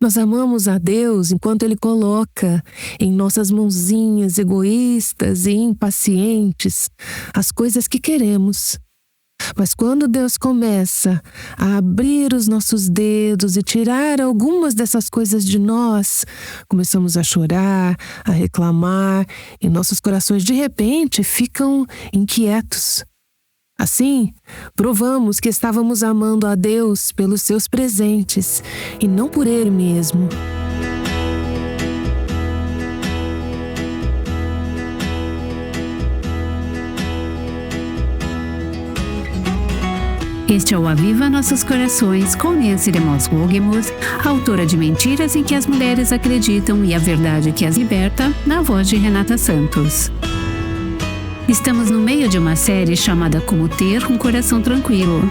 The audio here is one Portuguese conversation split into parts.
Nós amamos a Deus enquanto Ele coloca em nossas mãozinhas egoístas e impacientes as coisas que queremos. Mas quando Deus começa a abrir os nossos dedos e tirar algumas dessas coisas de nós, começamos a chorar, a reclamar, e nossos corações de repente ficam inquietos. Assim, provamos que estávamos amando a Deus pelos seus presentes e não por Ele mesmo. Este é o Aviva Nossos Corações, com Nancy DeMoss Wogemuth, autora de Mentiras em que as Mulheres Acreditam e a Verdade que as Liberta, na voz de Renata Santos. Estamos no meio de uma série chamada Como Ter um Coração Tranquilo.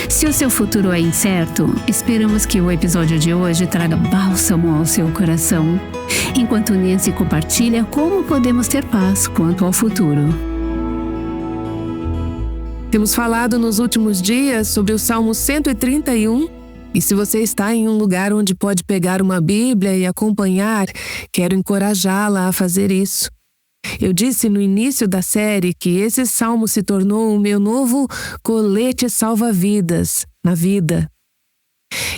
Se o seu futuro é incerto, esperamos que o episódio de hoje traga bálsamo ao seu coração, enquanto Nancy compartilha como podemos ter paz quanto ao futuro. Temos falado nos últimos dias sobre o Salmo 131, e se você está em um lugar onde pode pegar uma Bíblia e acompanhar, quero encorajá-la a fazer isso. Eu disse no início da série que esse salmo se tornou o meu novo colete salva-vidas na vida.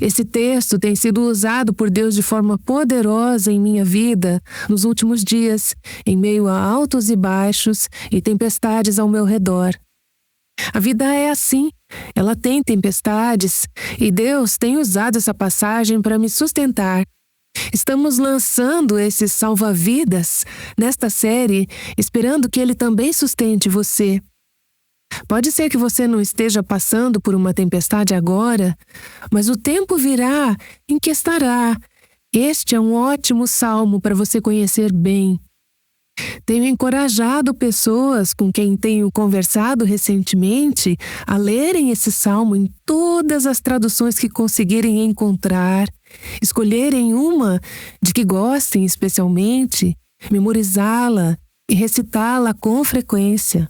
Esse texto tem sido usado por Deus de forma poderosa em minha vida nos últimos dias, em meio a altos e baixos e tempestades ao meu redor. A vida é assim, ela tem tempestades e Deus tem usado essa passagem para me sustentar. Estamos lançando esse salva-vidas nesta série, esperando que ele também sustente você. Pode ser que você não esteja passando por uma tempestade agora, mas o tempo virá em que estará. Este é um ótimo salmo para você conhecer bem. Tenho encorajado pessoas com quem tenho conversado recentemente a lerem esse salmo em todas as traduções que conseguirem encontrar, escolherem uma de que gostem especialmente, memorizá-la e recitá-la com frequência.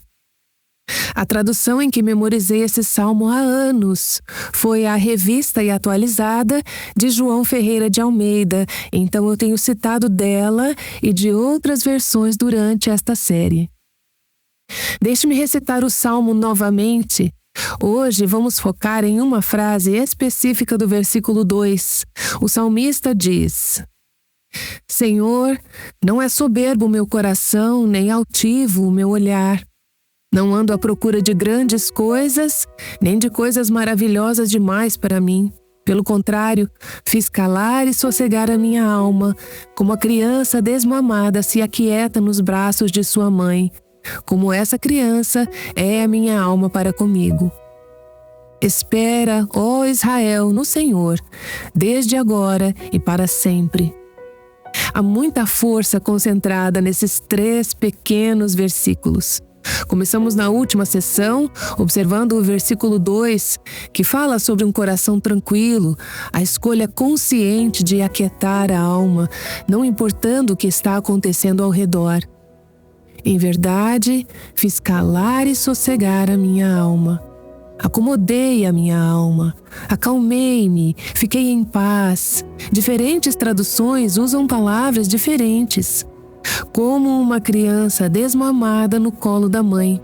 A tradução em que memorizei esse salmo há anos foi a Revista e Atualizada de João Ferreira de Almeida, então eu tenho citado dela e de outras versões durante esta série. Deixe-me recitar o salmo novamente. Hoje vamos focar em uma frase específica do versículo 2. O salmista diz: Senhor, não é soberbo o meu coração, nem altivo o meu olhar. Não ando à procura de grandes coisas, nem de coisas maravilhosas demais para mim. Pelo contrário, fiz calar e sossegar a minha alma, como a criança desmamada se aquieta nos braços de sua mãe. Como essa criança é a minha alma para comigo. Espera, ó Israel, no Senhor, desde agora e para sempre. Há muita força concentrada nesses 3 pequenos versículos. Começamos na última sessão, observando o versículo 2, que fala sobre um coração tranquilo, a escolha consciente de aquietar a alma, não importando o que está acontecendo ao redor. Em verdade, fiz calar e sossegar a minha alma. Acomodei a minha alma, acalmei-me, fiquei em paz. Diferentes traduções usam palavras diferentes. Como uma criança desmamada no colo da mãe.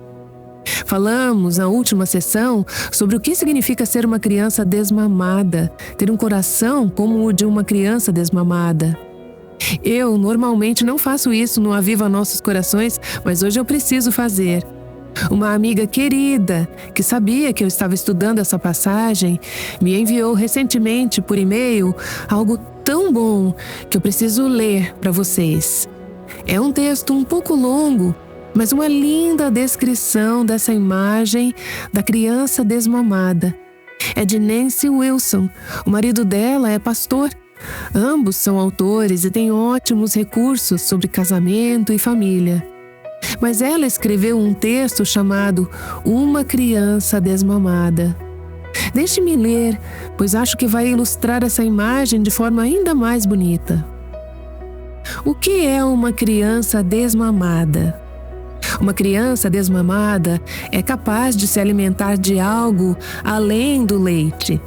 Falamos na última sessão sobre o que significa ser uma criança desmamada, ter um coração como o de uma criança desmamada. Eu normalmente não faço isso no Aviva Nossos Corações, mas hoje eu preciso fazer. Uma amiga querida, que sabia que eu estava estudando essa passagem, me enviou recentemente por e-mail algo tão bom que eu preciso ler para vocês. É um texto um pouco longo, mas uma linda descrição dessa imagem da criança desmamada. É de Nancy Wilson, o marido dela é pastor. Ambos são autores e têm ótimos recursos sobre casamento e família. Mas ela escreveu um texto chamado Uma Criança Desmamada. Deixe-me ler, pois acho que vai ilustrar essa imagem de forma ainda mais bonita. O que é uma criança desmamada? Uma criança desmamada é capaz de se alimentar de algo além do leite.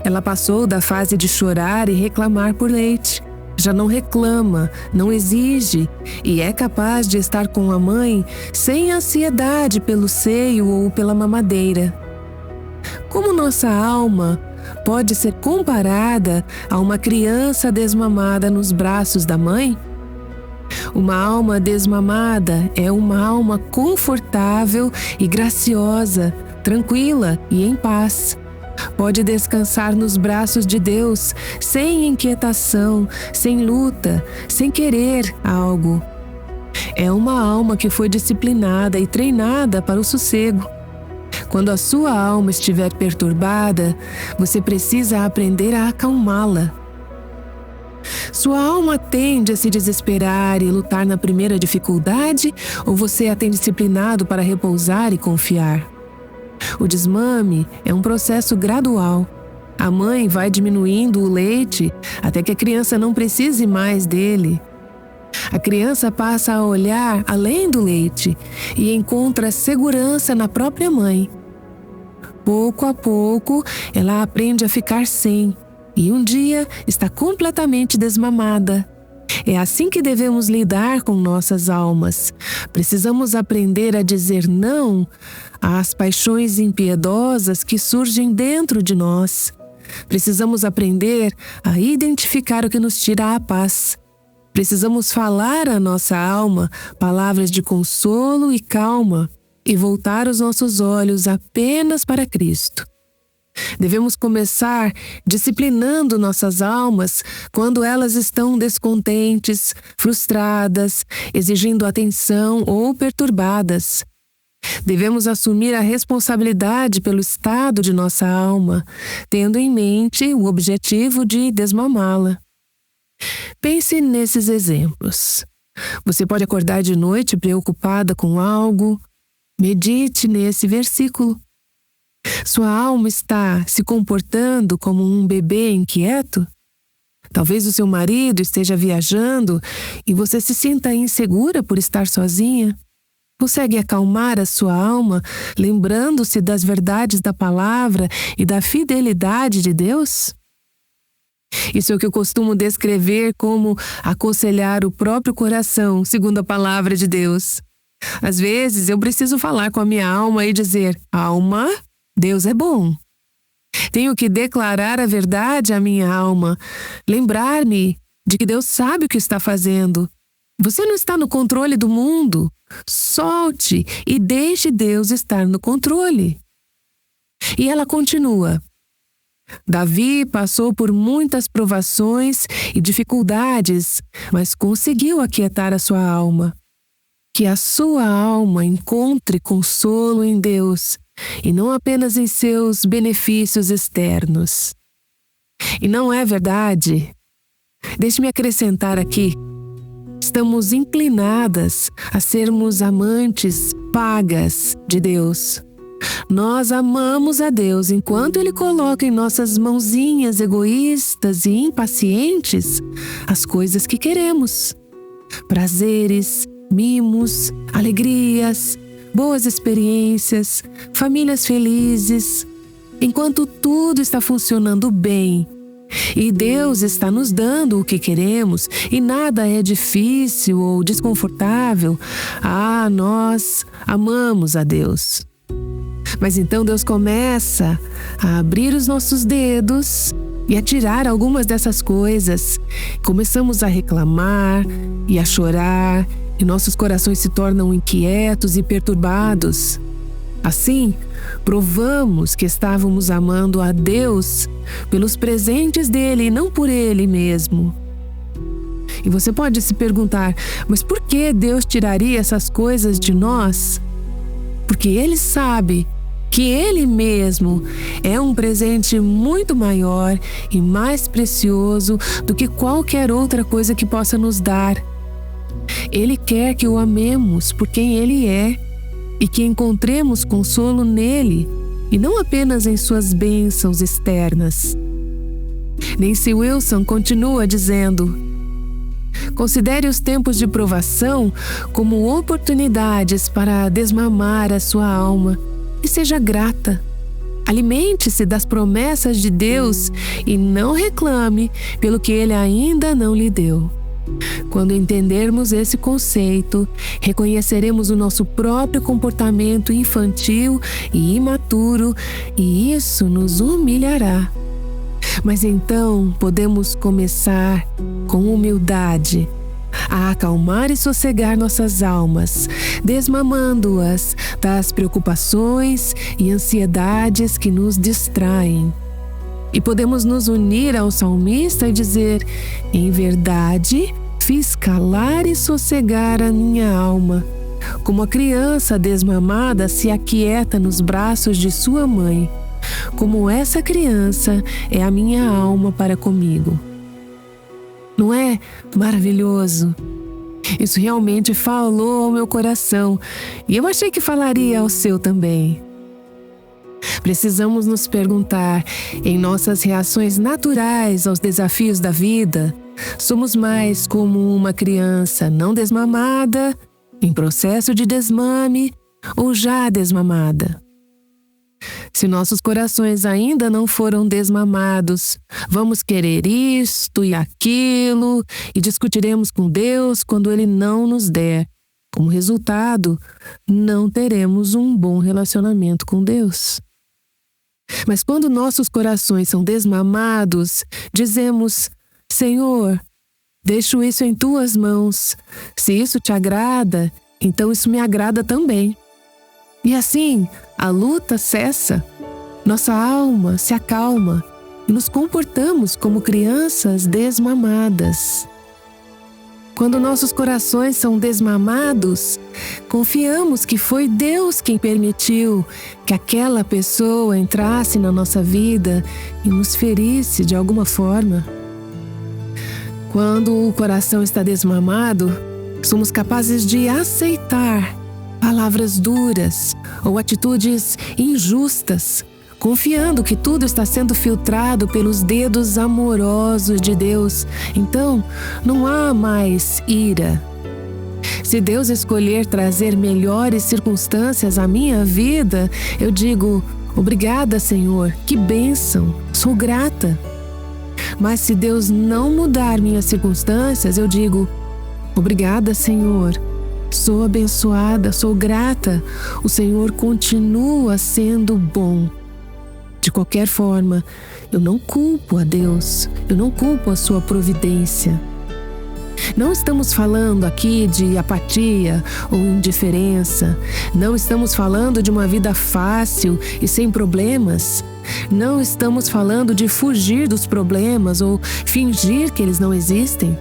Ela passou da fase de chorar e reclamar por leite. Já não reclama, não exige e é capaz de estar com a mãe sem ansiedade pelo seio ou pela mamadeira. Como nossa alma pode ser comparada a uma criança desmamada nos braços da mãe? Uma alma desmamada é uma alma confortável e graciosa, tranquila e em paz. Pode descansar nos braços de Deus, sem inquietação, sem luta, sem querer algo. É uma alma que foi disciplinada e treinada para o sossego. Quando a sua alma estiver perturbada, você precisa aprender a acalmá-la. Sua alma tende a se desesperar e lutar na primeira dificuldade, ou você a tem disciplinado para repousar e confiar? O desmame é um processo gradual. A mãe vai diminuindo o leite até que a criança não precise mais dele. A criança passa a olhar além do leite e encontra segurança na própria mãe. Pouco a pouco, ela aprende a ficar sem e um dia está completamente desmamada. É assim que devemos lidar com nossas almas. Precisamos aprender a dizer não às paixões impiedosas que surgem dentro de nós. Precisamos aprender a identificar o que nos tira a paz. Precisamos falar à nossa alma palavras de consolo e calma e voltar os nossos olhos apenas para Cristo. Devemos começar disciplinando nossas almas quando elas estão descontentes, frustradas, exigindo atenção ou perturbadas. Devemos assumir a responsabilidade pelo estado de nossa alma, tendo em mente o objetivo de desmamá-la. Pense nesses exemplos. Você pode acordar de noite preocupada com algo. Medite nesse versículo. Sua alma está se comportando como um bebê inquieto? Talvez o seu marido esteja viajando e você se sinta insegura por estar sozinha. Consegue acalmar a sua alma, lembrando-se das verdades da palavra e da fidelidade de Deus? Isso é o que eu costumo descrever como aconselhar o próprio coração, segundo a palavra de Deus. Às vezes eu preciso falar com a minha alma e dizer: alma, Deus é bom. Tenho que declarar a verdade à minha alma, lembrar-me de que Deus sabe o que está fazendo. Você não está no controle do mundo. Solte e deixe Deus estar no controle. E ela continua. Davi passou por muitas provações e dificuldades, mas conseguiu aquietar a sua alma. Que a sua alma encontre consolo em Deus e não apenas em seus benefícios externos. E não é verdade? Deixe-me acrescentar aqui. Estamos inclinadas a sermos amantes pagas de Deus. Nós amamos a Deus enquanto Ele coloca em nossas mãozinhas egoístas e impacientes as coisas que queremos. Prazeres, mimos, alegrias, boas experiências, famílias felizes. Enquanto tudo está funcionando bem e Deus está nos dando o que queremos e nada é difícil ou desconfortável, nós amamos a Deus. Mas então Deus começa a abrir os nossos dedos e a tirar algumas dessas coisas. Começamos a reclamar e a chorar e nossos corações se tornam inquietos e perturbados. Assim, provamos que estávamos amando a Deus pelos presentes dele e não por ele mesmo. E você pode se perguntar, mas por que Deus tiraria essas coisas de nós? Porque Ele sabe que Ele mesmo é um presente muito maior e mais precioso do que qualquer outra coisa que possa nos dar. Ele quer que o amemos por quem Ele é e que encontremos consolo nele e não apenas em suas bênçãos externas. Nancy Wilson continua dizendo: considere os tempos de provação como oportunidades para desmamar a sua alma e seja grata. Alimente-se das promessas de Deus e não reclame pelo que Ele ainda não lhe deu. Quando entendermos esse conceito, reconheceremos o nosso próprio comportamento infantil e imaturo, e isso nos humilhará. Mas então podemos começar com humildade a acalmar e sossegar nossas almas, desmamando-as das preocupações e ansiedades que nos distraem. E podemos nos unir ao salmista e dizer: em verdade, fiz calar e sossegar a minha alma, como a criança desmamada se aquieta nos braços de sua mãe. Como essa criança é a minha alma para comigo. Não é maravilhoso? Isso realmente falou ao meu coração e eu achei que falaria ao seu também. Precisamos nos perguntar, em nossas reações naturais aos desafios da vida, somos mais como uma criança não desmamada, em processo de desmame ou já desmamada? Se nossos corações ainda não foram desmamados, vamos querer isto e aquilo e discutiremos com Deus quando Ele não nos der. Como resultado, não teremos um bom relacionamento com Deus. Mas quando nossos corações são desmamados, dizemos: Senhor, deixo isso em Tuas mãos. Se isso te agrada, então isso me agrada também. E assim, a luta cessa, nossa alma se acalma e nos comportamos como crianças desmamadas. Quando nossos corações são desmamados, confiamos que foi Deus quem permitiu que aquela pessoa entrasse na nossa vida e nos ferisse de alguma forma. Quando o coração está desmamado, somos capazes de aceitar palavras duras ou atitudes injustas, confiando que tudo está sendo filtrado pelos dedos amorosos de Deus. Então, não há mais ira. Se Deus escolher trazer melhores circunstâncias à minha vida, eu digo: obrigada, Senhor, que bênção, sou grata. Mas se Deus não mudar minhas circunstâncias, eu digo: obrigada, Senhor, sou abençoada, sou grata, o Senhor continua sendo bom. De qualquer forma, eu não culpo a Deus, eu não culpo a sua providência. Não estamos falando aqui de apatia ou indiferença. Não estamos falando de uma vida fácil e sem problemas. Não estamos falando de fugir dos problemas ou fingir que eles não existem.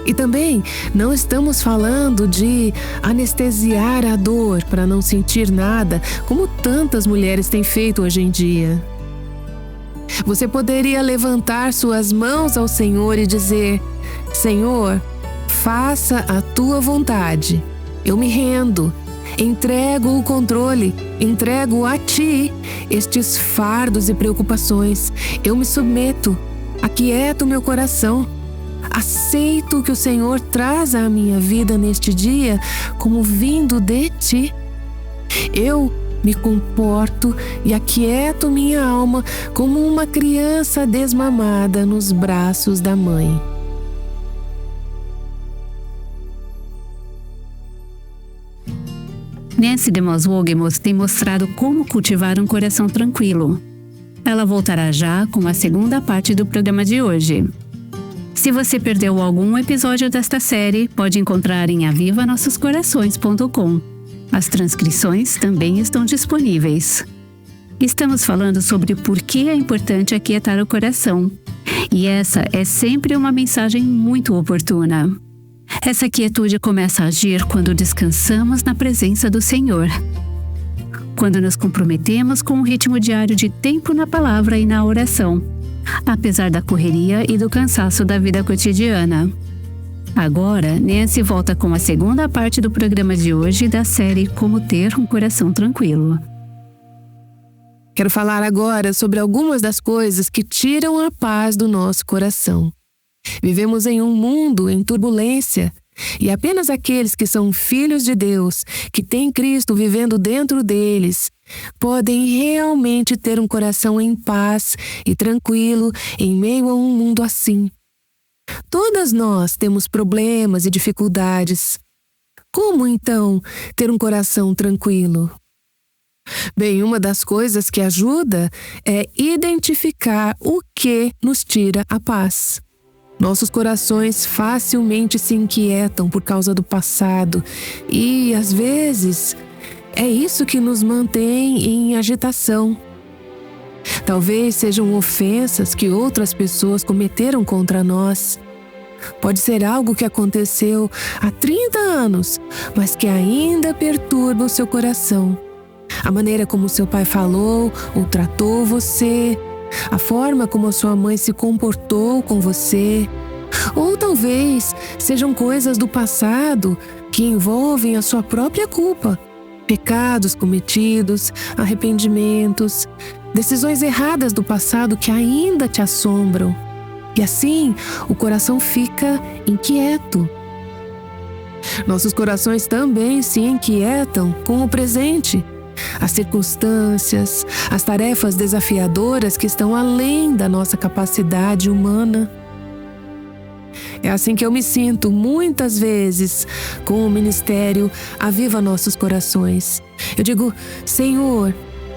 E também não estamos falando de anestesiar a dor para não sentir nada, como tantas mulheres têm feito hoje em dia. Você poderia levantar suas mãos ao Senhor e dizer: Senhor, faça a Tua vontade. Eu me rendo, entrego o controle, entrego a Ti estes fardos e preocupações. Eu me submeto, aquieto o meu coração. Aceito o que o Senhor traz à minha vida neste dia como vindo de Ti. Eu me comporto e aquieto minha alma como uma criança desmamada nos braços da mãe. Nancy DeMoss Wolgemuth tem mostrado como cultivar um coração tranquilo. Ela voltará já com a segunda parte do programa de hoje. Se você perdeu algum episódio desta série, pode encontrar em avivanossoscorações.com. As transcrições também estão disponíveis. Estamos falando sobre por que é importante aquietar o coração. E essa é sempre uma mensagem muito oportuna. Essa quietude começa a agir quando descansamos na presença do Senhor. Quando nos comprometemos com um ritmo diário de tempo na palavra e na oração, apesar da correria e do cansaço da vida cotidiana. Agora, Nancy volta com a segunda parte do programa de hoje da série Como Ter um Coração Tranquilo. Quero falar agora sobre algumas das coisas que tiram a paz do nosso coração. Vivemos em um mundo em turbulência E apenas aqueles que são filhos de Deus, que têm Cristo vivendo dentro deles, podem realmente ter um coração em paz e tranquilo em meio a um mundo assim. Todas nós temos problemas e dificuldades. Como, então, ter um coração tranquilo? Bem, uma das coisas que ajuda é identificar o que nos tira a paz. Nossos corações facilmente se inquietam por causa do passado e, às vezes, é isso que nos mantém em agitação. Talvez sejam ofensas que outras pessoas cometeram contra nós. Pode ser algo que aconteceu há 30 anos, mas que ainda perturba o seu coração. A maneira como seu pai falou ou tratou você, a forma como a sua mãe se comportou com você. Ou talvez sejam coisas do passado que envolvem a sua própria culpa. Pecados cometidos, arrependimentos, decisões erradas do passado que ainda te assombram. E assim, o coração fica inquieto. Nossos corações também se inquietam com o presente. As circunstâncias, as tarefas desafiadoras que estão além da nossa capacidade humana. É assim que eu me sinto muitas vezes com o ministério Aviva Nossos Corações. Eu digo, Senhor,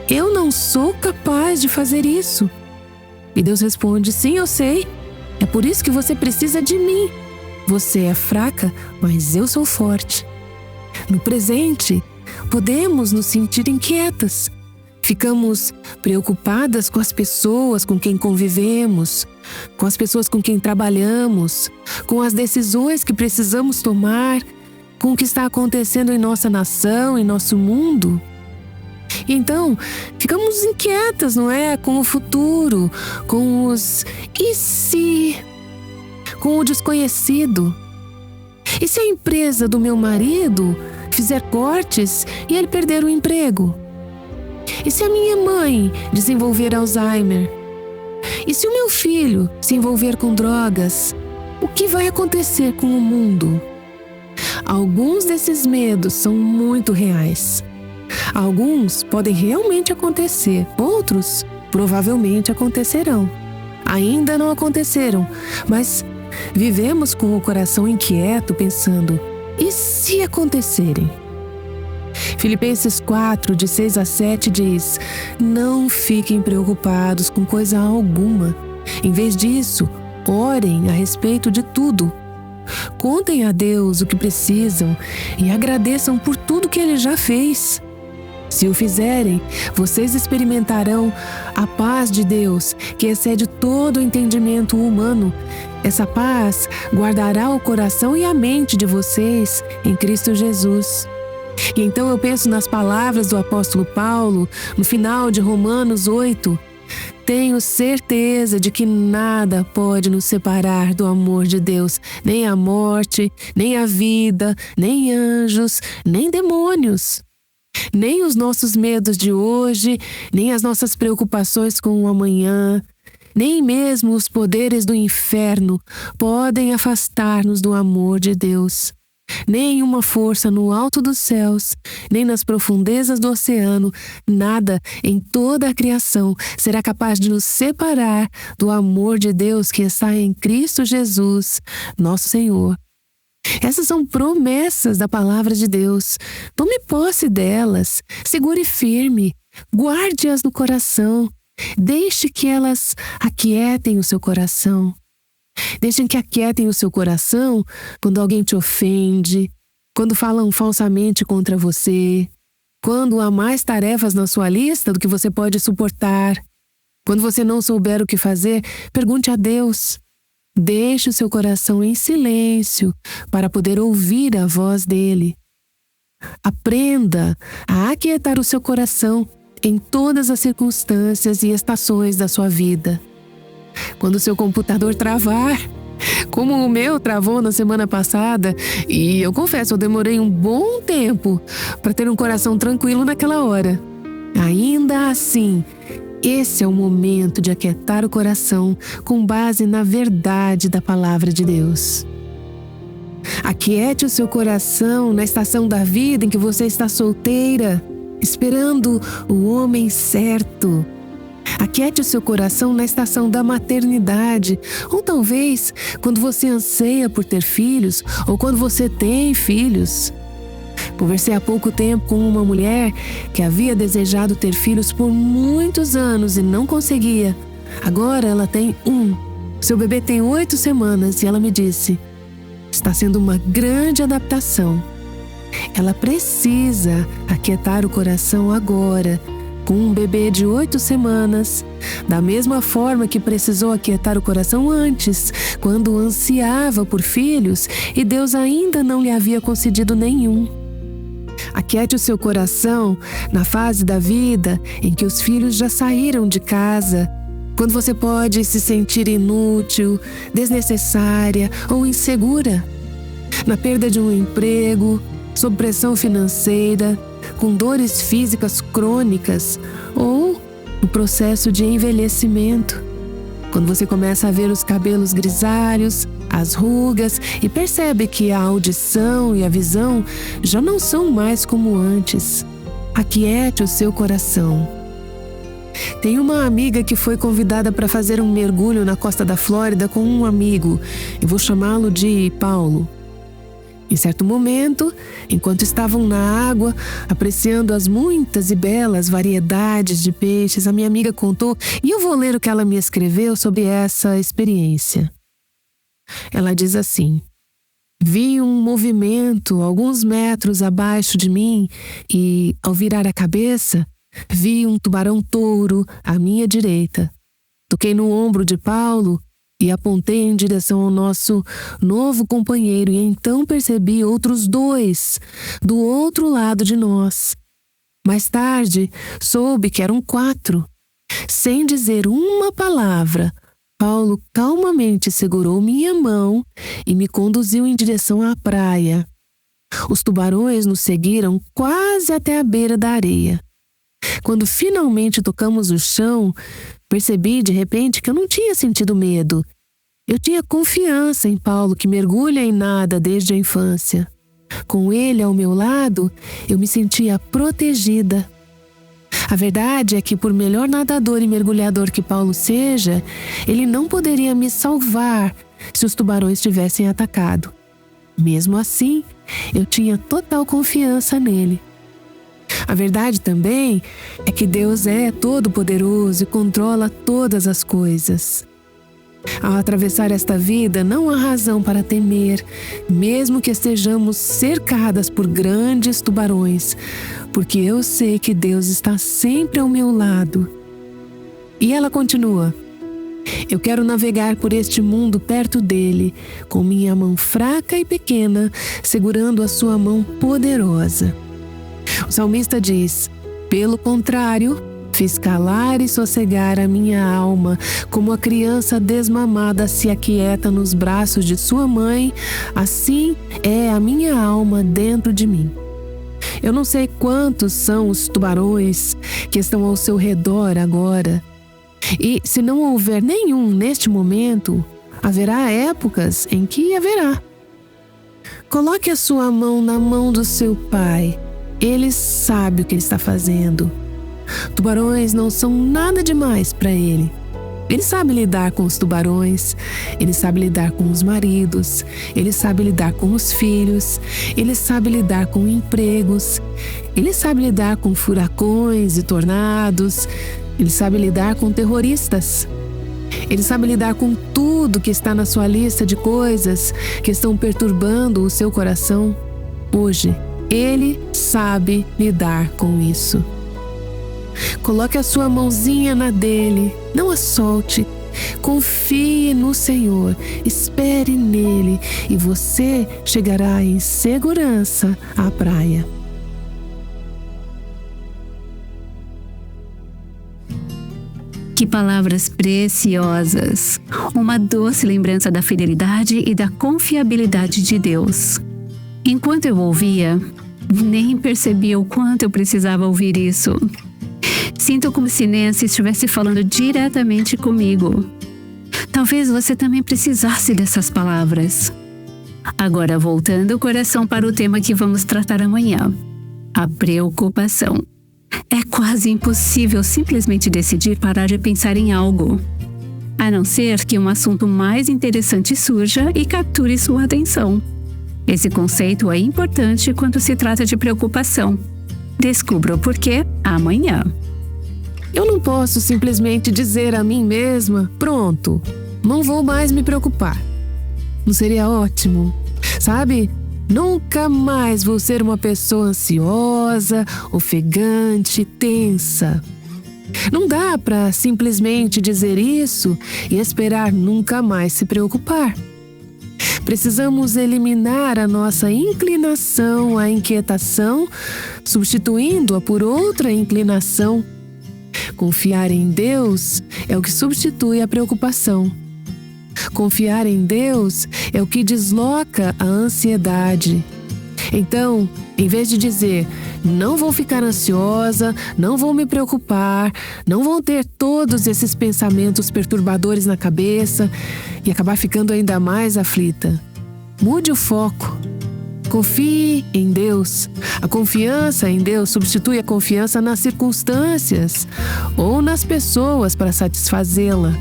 eu não sou capaz de fazer isso. E Deus responde, sim, eu sei. É por isso que você precisa de mim. Você é fraca, mas eu sou forte. No presente, podemos nos sentir inquietas. Ficamos preocupadas com as pessoas com quem convivemos, com as pessoas com quem trabalhamos, com as decisões que precisamos tomar, com o que está acontecendo em nossa nação, em nosso mundo. Então, ficamos inquietas, não é? Com o futuro, com os e se, com o desconhecido. E se a empresa do meu marido fizer cortes e ele perder o emprego? E se a minha mãe desenvolver Alzheimer? E se o meu filho se envolver com drogas? O que vai acontecer com o mundo? Alguns desses medos são muito reais. Alguns podem realmente acontecer, outros provavelmente acontecerão. Ainda não aconteceram, mas vivemos com o coração inquieto pensando, e se acontecerem? Filipenses 4, de 6 a 7 diz, não fiquem preocupados com coisa alguma. Em vez disso, orem a respeito de tudo. Contem a Deus o que precisam e agradeçam por tudo que Ele já fez. Se o fizerem, vocês experimentarão a paz de Deus, que excede todo o entendimento humano. Essa paz guardará o coração e a mente de vocês em Cristo Jesus. E então eu penso nas palavras do apóstolo Paulo, no final de Romanos 8. Tenho certeza de que nada pode nos separar do amor de Deus, nem a morte, nem a vida, nem anjos, nem demônios. Nem os nossos medos de hoje, nem as nossas preocupações com o amanhã, nem mesmo os poderes do inferno podem afastar-nos do amor de Deus. Nenhuma força no alto dos céus, nem nas profundezas do oceano, nada em toda a criação será capaz de nos separar do amor de Deus que está em Cristo Jesus, nosso Senhor. Essas são promessas da palavra de Deus. Tome posse delas, segure firme, guarde-as no coração. Deixe que elas aquietem o seu coração. Deixem que aquietem o seu coração quando alguém te ofende, quando falam falsamente contra você, quando há mais tarefas na sua lista do que você pode suportar. Quando você não souber o que fazer, pergunte a Deus. Deixe o seu coração em silêncio para poder ouvir a voz dele. Aprenda a aquietar o seu coração em todas as circunstâncias e estações da sua vida. Quando o seu computador travar, como o meu travou na semana passada, e eu confesso, eu demorei um bom tempo para ter um coração tranquilo naquela hora. Ainda assim, esse é o momento de aquietar o coração com base na verdade da palavra de Deus. Aquiete o seu coração na estação da vida em que você está solteira, esperando o homem certo. Aquiete o seu coração na estação da maternidade, ou talvez quando você anseia por ter filhos, ou quando você tem filhos. Conversei há pouco tempo com uma mulher que havia desejado ter filhos por muitos anos e não conseguia. Agora ela tem um. Seu bebê tem 8 semanas e ela me disse: está sendo uma grande adaptação. Ela precisa aquietar o coração agora, com um bebê de 8 semanas, da mesma forma que precisou aquietar o coração antes, quando ansiava por filhos e Deus ainda não lhe havia concedido nenhum. Aquiete o seu coração na fase da vida em que os filhos já saíram de casa, quando você pode se sentir inútil, desnecessária ou insegura, na perda de um emprego, sob pressão financeira, com dores físicas crônicas ou no processo de envelhecimento. Quando você começa a ver os cabelos grisalhos, as rugas e percebe que a audição e a visão já não são mais como antes. Aquiete o seu coração. Tem uma amiga que foi convidada para fazer um mergulho na costa da Flórida com um amigo, e vou chamá-lo de Paulo. Em certo momento, enquanto estavam na água, apreciando as muitas e belas variedades de peixes, a minha amiga contou, e eu vou ler o que ela me escreveu sobre essa experiência. Ela diz assim: vi um movimento alguns metros abaixo de mim e, ao virar a cabeça, vi um tubarão-touro à minha direita. Toquei no ombro de Paulo e apontei em direção ao nosso novo companheiro e então percebi outros 2 do outro lado de nós. Mais tarde, soube que eram 4. Sem dizer uma palavra, Paulo calmamente segurou minha mão e me conduziu em direção à praia. Os tubarões nos seguiram quase até a beira da areia. Quando finalmente tocamos o chão, percebi de repente que eu não tinha sentido medo. Eu tinha confiança em Paulo, que mergulha em nada desde a infância. Com ele ao meu lado, eu me sentia protegida. A verdade é que, por melhor nadador e mergulhador que Paulo seja, ele não poderia me salvar se os tubarões tivessem atacado. Mesmo assim, eu tinha total confiança nele. A verdade também é que Deus é todo-poderoso e controla todas as coisas. Ao atravessar esta vida, não há razão para temer, mesmo que estejamos cercadas por grandes tubarões, porque eu sei que Deus está sempre ao meu lado. E ela continua: eu quero navegar por este mundo perto dele, com minha mão fraca e pequena, segurando a sua mão poderosa. O salmista diz: pelo contrário, fiz calar e sossegar a minha alma, como a criança desmamada se aquieta nos braços de sua mãe, assim é a minha alma dentro de mim. Eu não sei quantos são os tubarões que estão ao seu redor agora. E se não houver nenhum neste momento, haverá épocas em que haverá. Coloque a sua mão na mão do seu pai. Ele sabe o que ele está fazendo. Tubarões não são nada demais para ele. Ele sabe lidar com os tubarões, ele sabe lidar com os maridos, ele sabe lidar com os filhos, ele sabe lidar com empregos, ele sabe lidar com furacões e tornados, ele sabe lidar com terroristas. Ele sabe lidar com tudo que está na sua lista de coisas que estão perturbando o seu coração. Hoje, ele sabe lidar com isso. Coloque a sua mãozinha na dele, não a solte. Confie no Senhor, espere nele e você chegará em segurança à praia. Que palavras preciosas! Uma doce lembrança da fidelidade e da confiabilidade de Deus. Enquanto eu ouvia, nem percebia o quanto eu precisava ouvir isso. Sinto como se Nancy estivesse falando diretamente comigo. Talvez você também precisasse dessas palavras. Agora voltando o coração para o tema que vamos tratar amanhã: a preocupação. É quase impossível simplesmente decidir parar de pensar em algo, a não ser que um assunto mais interessante surja e capture sua atenção. Esse conceito é importante quando se trata de preocupação. Descubra o porquê amanhã. Eu não posso simplesmente dizer a mim mesma: pronto, não vou mais me preocupar. Não seria ótimo? Sabe? Nunca mais vou ser uma pessoa ansiosa, ofegante, tensa. Não dá para simplesmente dizer isso e esperar nunca mais se preocupar. Precisamos eliminar a nossa inclinação à inquietação, substituindo-a por outra inclinação. Confiar em Deus é o que substitui a preocupação. Confiar em Deus é o que desloca a ansiedade. Então, em vez de dizer, não vou ficar ansiosa, não vou me preocupar, não vou ter todos esses pensamentos perturbadores na cabeça e acabar ficando ainda mais aflita, mude o foco. Confie em Deus. A confiança em Deus substitui a confiança nas circunstâncias ou nas pessoas para satisfazê-la.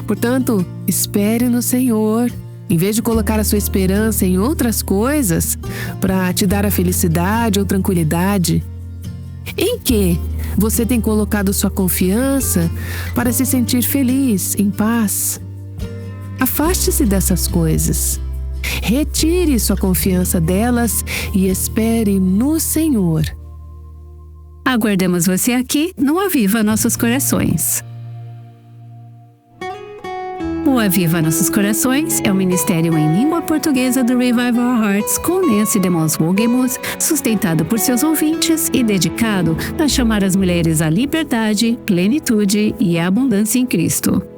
Portanto, espere no Senhor. Em vez de colocar a sua esperança em outras coisas para te dar a felicidade ou tranquilidade, em que você tem colocado sua confiança para se sentir feliz, em paz? Afaste-se dessas coisas. Retire sua confiança delas e espere no Senhor. Aguardamos você aqui no Aviva Nossos Corações. O Aviva Nossos Corações é o ministério em língua portuguesa do Revive Our Hearts com Nancy DeMoss Wogemuth, sustentado por seus ouvintes e dedicado a chamar as mulheres à liberdade, plenitude e abundância em Cristo.